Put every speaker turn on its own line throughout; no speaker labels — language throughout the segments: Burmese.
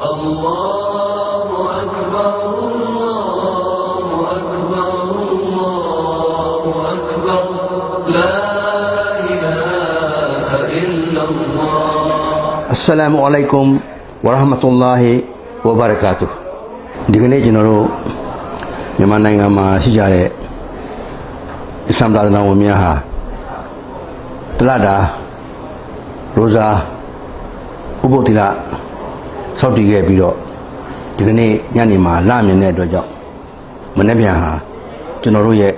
Allahu Akbar, Allahu Akbar, Allahu Akbar, La ilaha illallah.
Assalamualaikum warahmatullahi wabarakatuh. Di kene jinoroမြန်မာနိုင်ငံမှာရှိကြတဲ့အစ္စလာမ်သာသနာဝင်များဟာတလတာရိုဇာဥပုသ်သီလစောင့်တည်ခဲ့ပြီးတော့ဒီကနေ့ညနေမှာလမြင်တဲ့အတွက်ကြောင့်မနေ့ပြန်ဟာကျွန်တော်တို့ရဲ့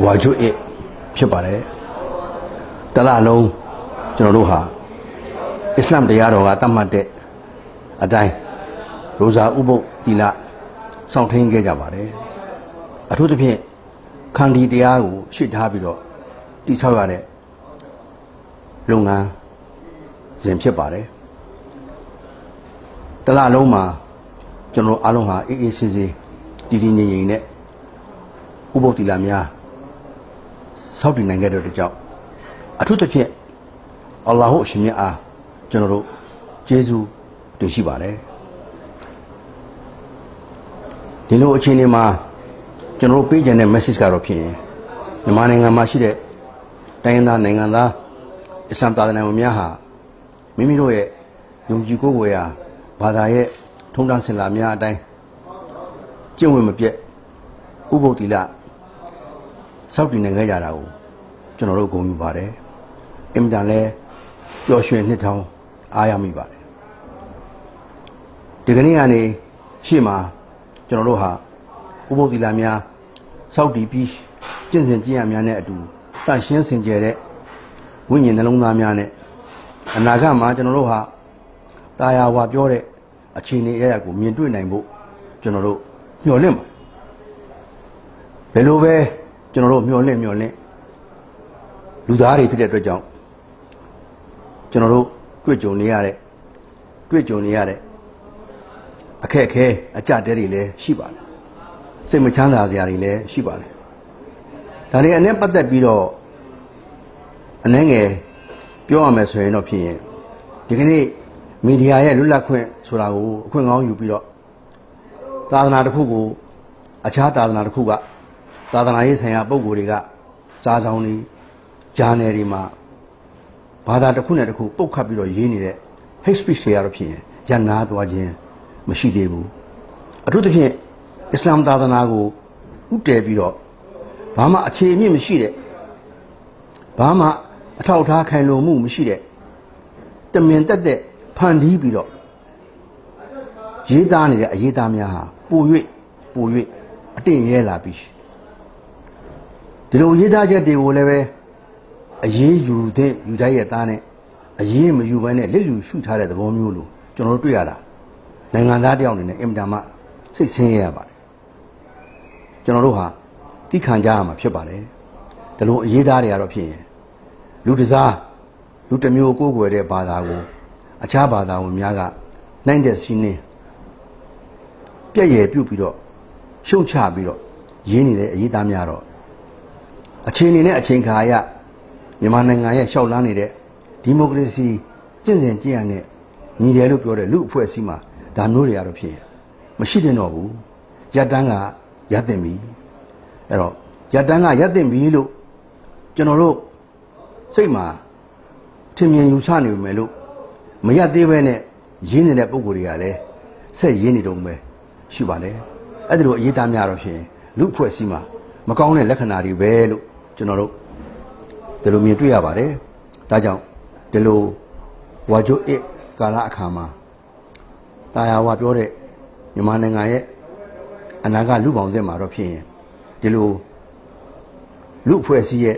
ဝါဂျွတ်ဖြစ်ပါတယ်တလလုံးကျွန်တော်တို့ဟာအစ္စလာမ်တရားတော်ကသတ်မှတ်တဲ့အတိုင်းရိုဇာဥပုသ်သီလစောင့်ထိန်ခဲ့ကြပါတယ်အထူးသဖြင့်ခန္တီတရားကိုရှေ့ထားပြီးတော့တိဆောက်ရတဲ့လုပ်ငန်းစဉ်ဖြစ်ပါတယ်တလလုံးမှာကျွန်တော်အားလုံးဟာအေးအေးဆေးဆေးတည်တည်ငြိမ်ငြိမ်နဲ့ဥပုသ်သီလများစောင့်တည်နိုင်ခဲ့တဲ့အတွက်ကြောင့်အထူးသဖြင့်အလ္လာဟ်အရှင်မြတ်အားကျွန်တော်တို့ကျေးဇူးတင်ရှိပါတယ်ဒီလိုအခြေအနေမှာကျွန်တော်တို့ပေးကြတဲ့ message ကတော့ဖြစ်ရင်မြန်မာနိုင်ငံမှာရှိတဲ့တိုင်းရင်းသားနိုင်ငံသားအစ္စလာမ်သာသနာဝင်များဟာမိမိတို့ရဲ့ယုံကြည်ကိုးကွယ်ရာဘာသာရဲ့ထုံးတမ်းစဉ်လာများအတိုင်းကျင့်ဝတ်မပြတ်ဥပုသ်သီလစောင့်တည်နိုင်ခဲ့ကြတာကိုကျွန်တော်တို့ဂုဏ်ယူပါတယ်အင်မတန်လဲပျော်ရွှင်နှစ်ထောင်အားရမိပါတယ်ဒီကနေ့ကနေရှေ့မှာကျွန်တော်တို့ဟာဥပုသ်သီလများစောင့်တည်ပြီးကျင့်စဉ်ကျင့်ရများနဲ့အတူတန့်ရှင်းစင်ကြယ်တဲ့ဝိညာဉ်နှလုံးသားများနဲ့အနာဂတ်မှာကျွန်တော်တို့ဟာတာယာဝါပြောတဲ့အခြေအနေအရာကိုမြင်တွေ့နိုင်ဖို့ကျွန်တော်တို့မျှော်လင့်ပါဘယ်လိုပဲကျွန်တော်တို့မျှော်လင့်လူသားတွေဖြစ်တဲ့အတွက်ကြောင့်ကျွန်တော်တို့တွေ့ကြုံနေရတဲ့အခက်အခဲအကြတဲတွေလည်းရှိပါတယ်စိတ်မချမ်းသာစရာတွေလည်းရှိပါတယ်ဒါတွေအနည်းပတ်သက်ပြီးတော့အနည်းငယ်ပြောရမယ်ဆိုရင်တော့ဖြစ်ရင်ဒီကနေ့မီဒီယာရဲ့လွတ်လပ်ခွင့်ဆိုတာကိုအခွင့်ကောင်းယူပြီးတော့သာသနာတစ်ခုကိုအခြားသာသနာတစ်ခုကသာသနာရေးဆိုင်ရာပုံကိုယ်တွေကစာဆောင်တွေဂျာနယ်တွေမှာဘာသာတစ်ခုနဲ့တစ်ခုပုတ်ခတ်ပြီးတော့ရေးနေတဲ့ hate speech တွေကတော့ဖြစ်ရင်ရန်နာသွားခြင်းမရှိသေးဘူးအထူးသဖြင့်အစ္စလာမ်သာသနာကိုဥတည်ပြီးတော့ဘာမှအခြေအမြစ်မရှိတဲ့ဘာမှအထောက်အထားခိုင်လုံမှုမရှိတဲ့တမင်တက်ဖန်တီးပြီးတော့ရေးသားနေတဲ့အရေးသားများဟာပို၍အတင့်ရဲလာပြီးဒီလိုရေးသားချက်တွေကိုလည်းပဲအရေးယူတဲ့ယူတိုင်းရဲ့သားနဲ့အရေးမယူဘဲနဲ့လက်လူရှုထားတဲ့သဘောမျိုးလို့ကျွန်တော်တို့တွေ့ရတာနိုင်ငံသားတယောက်အနေနဲ့အင်မတန်မှစိတ်ဆင်းရဲရပါတယ်ကျွန်တော်တို့ဟာတိခံကြရမှာဖြစ်ပါတယ်ဒီလိုအရေးသားတွေကတော့ဖြစ်ရင်လူတစ်စားလူတစ်မျိုးကိုးကွယ်တဲ့ဘာသာကိုအခြားဘာသာဝင်များကနိုင်တဲ့စီးနှင်းပြည့်ရည်ပြုတ်ပြီးတော့ရှုံချပြီးတော့ရင်းနေတဲ့အရေးသားများတော့အခြေအနေနဲ့အချိန်ခါရမြန်မာနိုင်ငံရဲ့ရှောက်လန်းနေတဲ့ဒီမိုကရေစီကျင့်စဉ်ကျင့်ရတဲ့ညီတယ်လို့ပြောတဲ့လူအဖွဲ့အစည်းမှာဒါမျိုးတွေကတော့ဖြစ်မရှိတင်တော့ဘူးရပ်တန်းကရပ်တင်ပြီအဲ့တော့ရပ်တန်းကရပ်တင်ပြီလို့ကျွန်တော်တို့စိတ်မှာထင်မြင်ယူဆနေပြီမယ်လို့မရသေးပဲနဲ့ရင်းနေတဲ့ပုံကိုယ်တွေကလည်းဆက်ရင်းနေတော့ပဲရှိပါတယ်အဲ့ဒါလိုအရေးသားများတော့ဖြစ်ရင်လူအဖွဲ့အစည်းမှာမကောင်းတဲ့လက္ခဏာတွေပဲလို့ကျွန်တော်တို့ဒီလိုမြင်တွေ့ရပါတယ်ဒါကြောင့်ဒီလိုဝါဂျိုကာလအခါမှာတာယာဝါပြောတဲ့မြန်မာနိုင်ငံရဲ့အနာဂတ်လူပေါင်းစစ်မှာတော့ဖြစ်ရင်ဒီလိုလူအဖွဲ့အစည်းရဲ့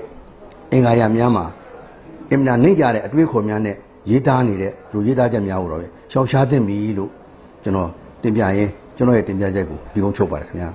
အင်္ဂါရများမှာအင်မတန်နှိမ့်ကြတဲ့အတွေးခေါ်များနဲ့ရေးသားနေတဲ့လူရေးသားချက်များကိုတော့ရှောင်ရှားသင့်ပြီလို့ကျွန်တော်တင်ပြရင်ကျွန်တော်ရဲ့တင်ပြချက်ကိုဒီကုန်းချုပ်ပါတယ်ခင်ဗျာ